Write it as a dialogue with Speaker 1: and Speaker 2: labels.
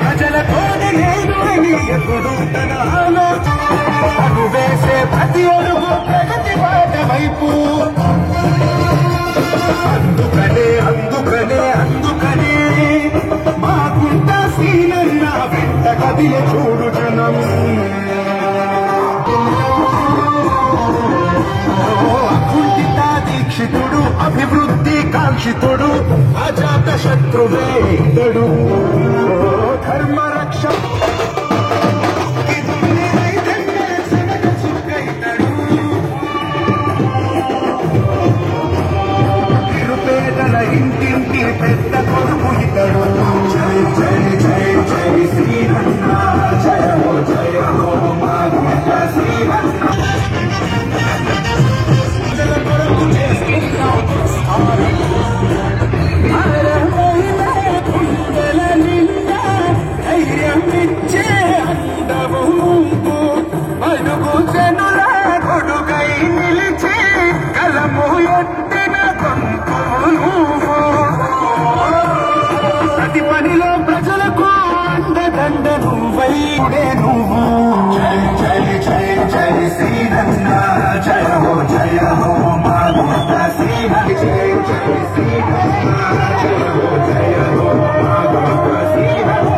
Speaker 1: ప్రజలతోనే నేను అని ఎప్పుడు తన ఆలోచన అను వేసే ప్రతి అడుగు ప్రగతి బాట వైపు. అందుకనే మాకుంట సీనన్న వెంట కదిలి చూడు జనం. అకుంఠిత దీక్షితుడు అభివృద్ధి కాంక్షితుడు అజాత శత్రువే ఇతడు. ధర్మ రక్ష నిరుపేదల ఇంటింటి పెద్ద కొడుకు ఇతడు. జై జై జై జై శ్రీరన్న జయ హో మా గుంట శ్రీరన్న. ప్రతి పనిలో ప్రజలకు అండదండ నువ్వైడే నువ్వు. జై జై జై జై శ్రీరన్న జయ హో మా గుంట శ్రీహరి. జై జై శ్రీరన్న జయ హో మా గుంట శ్రీహరి.